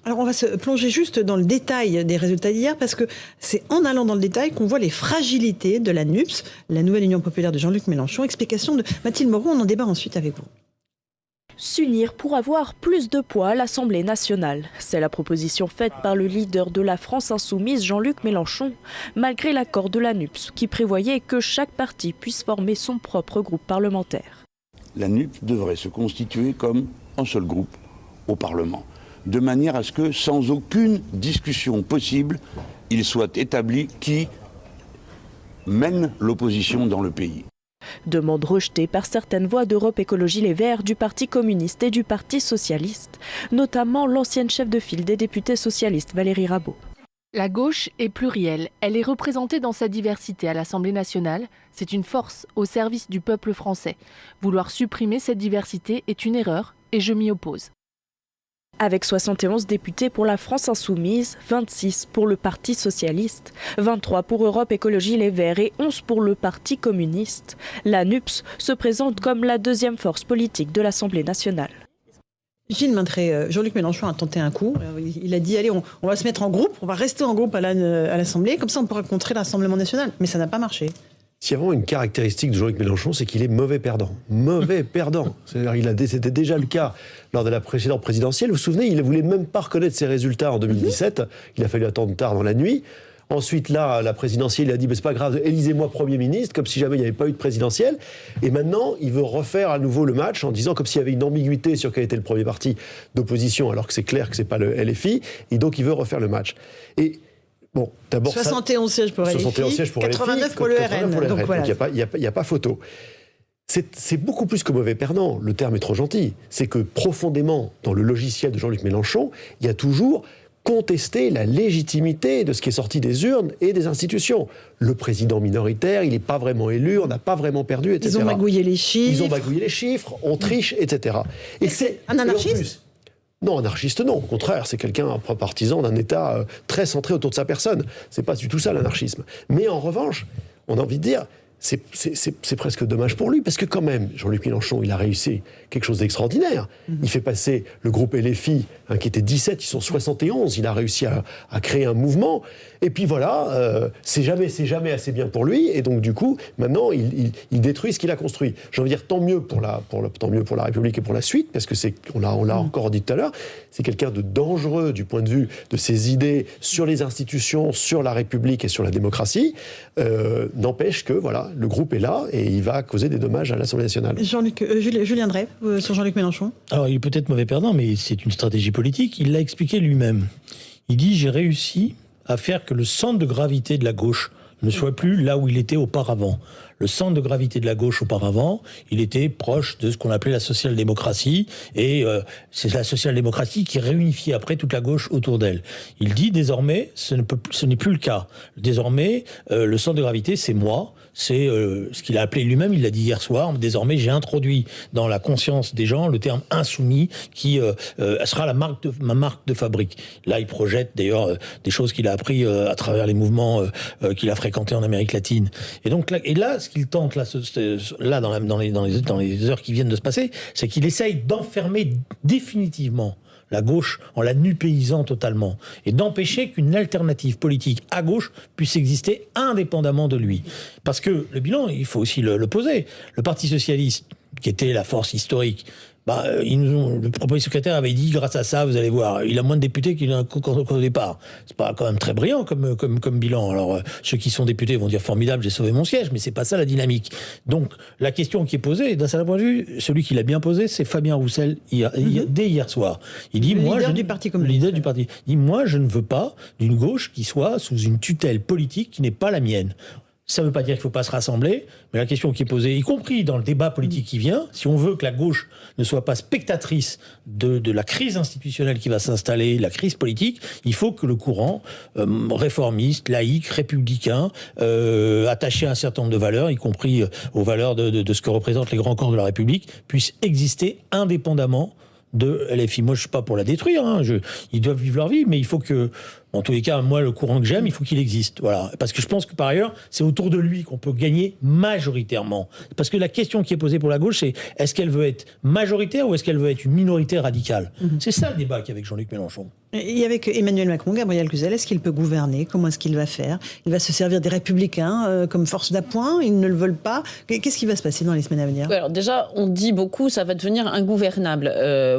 Alors on va se plonger juste dans le détail des résultats d'hier parce que c'est en allant dans le détail qu'on voit les fragilités de la NUPES, la nouvelle Union populaire de Jean-Luc Mélenchon. Explication de Mathilde Moreau, on en débat ensuite avec vous. S'unir pour avoir plus de poids à l'Assemblée nationale. C'est la proposition faite par le leader de la France insoumise, Jean-Luc Mélenchon, malgré l'accord de la NUPES qui prévoyait que chaque parti puisse former son propre groupe parlementaire. La NUPES devrait se constituer comme un seul groupe au Parlement, de manière à ce que, sans aucune discussion possible, il soit établi qui mène l'opposition dans le pays. Demande rejetée par certaines voix d'Europe Écologie Les Verts, du Parti communiste et du Parti socialiste, notamment l'ancienne chef de file des députés socialistes Valérie Rabault. La gauche est plurielle, elle est représentée dans sa diversité à l'Assemblée nationale. C'est une force au service du peuple français. Vouloir supprimer cette diversité est une erreur et je m'y oppose. Avec 71 députés pour la France insoumise, 26 pour le Parti socialiste, 23 pour Europe Écologie Les Verts et 11 pour le Parti communiste, la NUPES se présente comme la deuxième force politique de l'Assemblée nationale. Gilles Maintré, Jean-Luc Mélenchon a tenté un coup. Il a dit allez, on va se mettre en groupe, on va rester en groupe à l'Assemblée, comme ça on pourra contrer l'Assemblement national. Mais ça n'a pas marché. S'il y a vraiment une caractéristique de Jean-Luc Mélenchon, c'est qu'il est mauvais perdant. Mauvais perdant. C'est-à-dire, c'était déjà le cas lors de la précédente présidentielle. Vous vous souvenez, il ne voulait même pas reconnaître ses résultats en 2017. Il a fallu attendre tard dans la nuit. Ensuite, là, la présidentielle, il a dit c'est pas grave, élisez-moi Premier ministre, comme si jamais il n'y avait pas eu de présidentielle. Et maintenant, il veut refaire à nouveau le match en disant comme s'il y avait une ambiguïté sur quel était le premier parti d'opposition, alors que c'est clair que c'est pas le LFI. Et donc, il veut refaire le match. Et bon, d'abord 71 sièges pour LFI, 89 pour le RN. Donc voilà. Il n'y a pas photo. C'est beaucoup plus que mauvais perdant. Le terme est trop gentil. C'est que profondément, dans le logiciel de Jean-Luc Mélenchon, il y a toujours contesté la légitimité de ce qui est sorti des urnes et des institutions. Le président minoritaire, il n'est pas vraiment élu, on n'a pas vraiment perdu, etc. Ils ont magouillé les chiffres. On triche, etc. Et c'est un anarchiste ? Non, anarchiste, non. Au contraire, c'est quelqu'un partisan d'un État très centré autour de sa personne. C'est pas du tout ça, l'anarchisme. Mais en revanche, on a envie de dire, c'est presque dommage pour lui, parce que quand même, Jean-Luc Mélenchon, il a réussi quelque chose d'extraordinaire. Il fait passer le groupe LFI, qui était 17, ils sont 71, il a réussi à créer un mouvement, et puis voilà, c'est jamais assez bien pour lui, et donc du coup, maintenant, il détruit ce qu'il a construit. J'ai envie de dire, tant mieux pour la République et pour la suite, parce que on l'a encore dit tout à l'heure, c'est quelqu'un de dangereux du point de vue de ses idées sur les institutions, sur la République et sur la démocratie, n'empêche que, voilà, le groupe est là et il va causer des dommages à l'Assemblée nationale. Julien Drey, sur Jean-Luc Mélenchon. Alors, il est peut-être mauvais perdant, mais c'est une stratégie politique. Il l'a expliqué lui-même. Il dit « J'ai réussi à faire que le centre de gravité de la gauche ne soit plus là où il était auparavant. » Le centre de gravité de la gauche auparavant, il était proche de ce qu'on appelait la social-démocratie, et c'est la social-démocratie qui réunifiait après toute la gauche autour d'elle. Il dit désormais, ce n'est plus le cas. Désormais, le centre de gravité, c'est moi. C'est ce qu'il a appelé lui-même, il l'a dit hier soir. Désormais, j'ai introduit dans la conscience des gens le terme insoumis qui sera ma marque de fabrique. Là, il projette d'ailleurs des choses qu'il a appris à travers les mouvements qu'il a fréquentés en Amérique latine. Et donc là, ce qu'il tente là dans les heures qui viennent de se passer, c'est qu'il essaye d'enfermer définitivement la gauche en la nupéisant totalement, et d'empêcher qu'une alternative politique à gauche puisse exister indépendamment de lui. Parce que le bilan, il faut aussi le poser. Le Parti socialiste, qui était la force historique, le premier secrétaire avait dit, grâce à ça, vous allez voir, il a moins de députés qu'il a qu'au départ. C'est pas quand même très brillant comme bilan. Alors, ceux qui sont députés vont dire formidable, j'ai sauvé mon siège, mais c'est pas ça la dynamique. Donc, la question qui est posée, d'un certain point de vue, celui qui l'a bien posé, c'est Fabien Roussel, dès hier soir. Il dit, le leader du Parti communiste. Le leader du parti. Il dit, moi, je ne veux pas d'une gauche qui soit sous une tutelle politique qui n'est pas la mienne. Ça ne veut pas dire qu'il ne faut pas se rassembler, mais la question qui est posée, y compris dans le débat politique qui vient, si on veut que la gauche ne soit pas spectatrice de la crise institutionnelle qui va s'installer, la crise politique, il faut que le courant réformiste, laïque, républicain, attaché à un certain nombre de valeurs, y compris aux valeurs de ce que représentent les grands corps de la République, puisse exister indépendamment de LFI. Moi, je ne suis pas pour la détruire, ils doivent vivre leur vie, mais il faut que En tous les cas, moi, le courant que j'aime, il faut qu'il existe. Voilà. Parce que je pense que, par ailleurs, c'est autour de lui qu'on peut gagner majoritairement. Parce que la question qui est posée pour la gauche, c'est est-ce qu'elle veut être majoritaire ou est-ce qu'elle veut être une minorité radicale ? C'est ça le débat qu'il y a avec Jean-Luc Mélenchon. Et avec Emmanuel Macron, Gabriel Cluzel, est-ce qu'il peut gouverner ? Comment est-ce qu'il va faire ? Il va se servir des Républicains comme force d'appoint ? Ils ne le veulent pas ? Qu'est-ce qui va se passer dans les semaines à venir ? Alors déjà, on dit beaucoup, ça va devenir ingouvernable.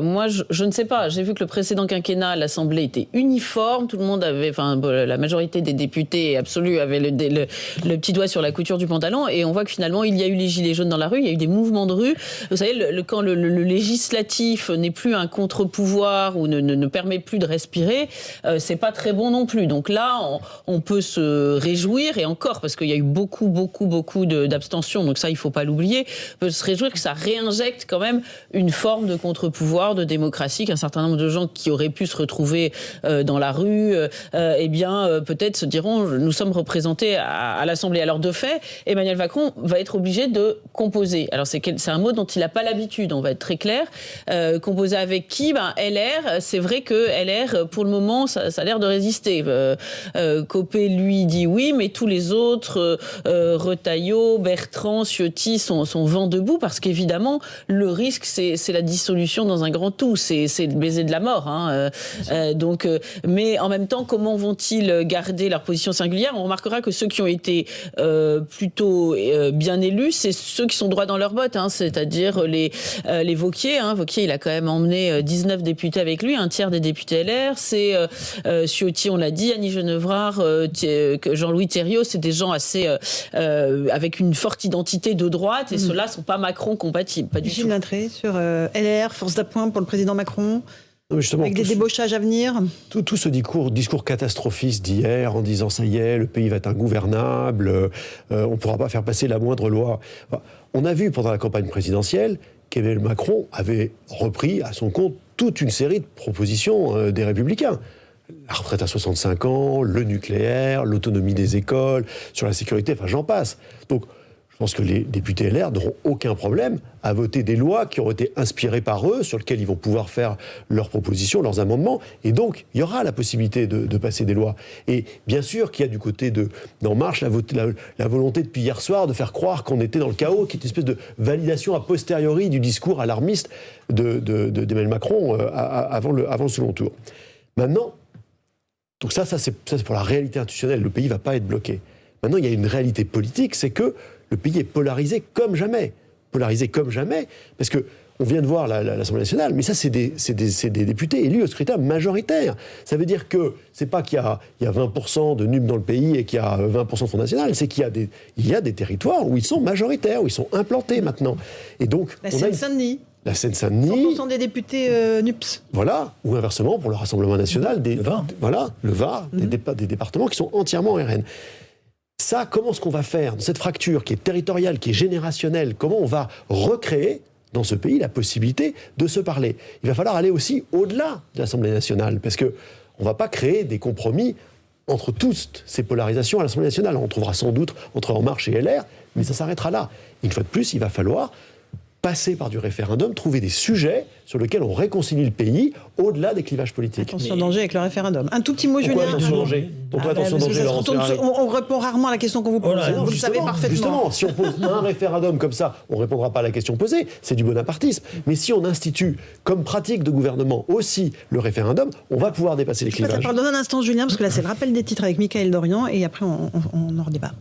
Moi, je ne sais pas. J'ai vu que le précédent quinquennat, l'Assemblée était uniforme. Tout le monde avait, la majorité des députés absolus avaient le petit doigt sur la couture du pantalon. Et on voit que finalement, il y a eu les gilets jaunes dans la rue. Il y a eu des mouvements de rue. Vous savez, quand le législatif n'est plus un contre-pouvoir ou ne permet plus de respirer, c'est pas très bon non plus. Donc là, on peut se réjouir, et encore, parce qu'il y a eu beaucoup d'abstention, donc ça, il faut pas l'oublier, on peut se réjouir que ça réinjecte quand même une forme de contre-pouvoir, de démocratie, qu'un certain nombre de gens qui auraient pu se retrouver dans la rue, peut-être se diront, nous sommes représentés à l'Assemblée. Alors de fait, Emmanuel Macron va être obligé de composer. Alors c'est un mot dont il n'a pas l'habitude, on va être très clair. Composer avec qui ? LR, c'est vrai que LR, pour le moment, ça a l'air de résister. Copé, lui, dit oui, mais tous les autres, Retailleau, Bertrand, Ciotti, sont vent debout, parce qu'évidemment, le risque, c'est la dissolution dans un grand tout. C'est le baiser de la mort. Mais en même temps, comment vont-ils garder leur position singulière ? On remarquera que ceux qui ont été plutôt bien élus, c'est ceux qui sont droits dans leurs bottes, c'est-à-dire les Wauquiez. Wauquiez, il a quand même emmené 19 députés avec lui, un tiers des députés LR. C'est Ciotti, on l'a dit, Annie Genevard, Jean-Louis Thériault, c'est des gens assez avec une forte identité de droite, et ceux-là ne sont pas Macron compatibles, pas du tout. Gilles Lintré, sur LR, force d'appoint pour le président Macron, avec des débauchages à venir. Tout ce discours catastrophiste d'hier, en disant ça y est, le pays va être ingouvernable, on ne pourra pas faire passer la moindre loi. On a vu pendant la campagne présidentielle qu'Emmanuel Macron avait repris à son compte toute une série de propositions des Républicains. La retraite à 65 ans, le nucléaire, l'autonomie des écoles, sur la sécurité, j'en passe. Donc, je pense que les députés LR n'auront aucun problème à voter des lois qui auront été inspirées par eux, sur lesquelles ils vont pouvoir faire leurs propositions, leurs amendements. Et donc, il y aura la possibilité de passer des lois. Et bien sûr qu'il y a du côté d'En Marche la volonté depuis hier soir de faire croire qu'on était dans le chaos, qui est une espèce de validation a posteriori du discours alarmiste d'Emmanuel Macron avant le second tour. Maintenant, donc ça c'est pour la réalité institutionnelle. Le pays ne va pas être bloqué. Maintenant, il y a une réalité politique, c'est que le pays est polarisé comme jamais. Polarisé comme jamais, parce que on vient de voir l'Assemblée nationale, mais ça, c'est des députés élus au scrutin majoritaire. Ça veut dire que c'est pas qu'il y a 20% de NUP dans le pays et qu'il y a 20% de Front National, c'est qu'il y a des territoires où ils sont majoritaires, où ils sont implantés maintenant. Et donc, la Seine-Saint-Denis. La Seine-Saint-Denis. 100% des députés NUPS. Voilà, ou inversement, pour le Rassemblement National, le Var, des départements qui sont entièrement RN. Ça, comment est-ce qu'on va faire dans cette fracture qui est territoriale, qui est générationnelle ? Comment on va recréer dans ce pays la possibilité de se parler ? Il va falloir aller aussi au-delà de l'Assemblée nationale, parce qu'on ne va pas créer des compromis entre toutes ces polarisations à l'Assemblée nationale. On trouvera sans doute entre En Marche et LR, mais ça s'arrêtera là. Une fois de plus, il va falloir passer par du référendum, trouver des sujets sur lesquels on réconcilie le pays au-delà des clivages politiques. Attention danger avec le référendum. Un tout petit mot, Julien. Attention danger. Pourquoi attention danger, on répond rarement à la question qu'on vous pose. Vous le savez parfaitement. Justement, si on pose un référendum comme ça, on ne répondra pas à la question posée. C'est du bonapartisme. Mais si on institue comme pratique de gouvernement aussi le référendum, on va pouvoir dépasser les clivages. Pardonne un instant, Julien, parce que là, c'est le rappel des titres avec Mickaël Dorian, et après, on en redébat.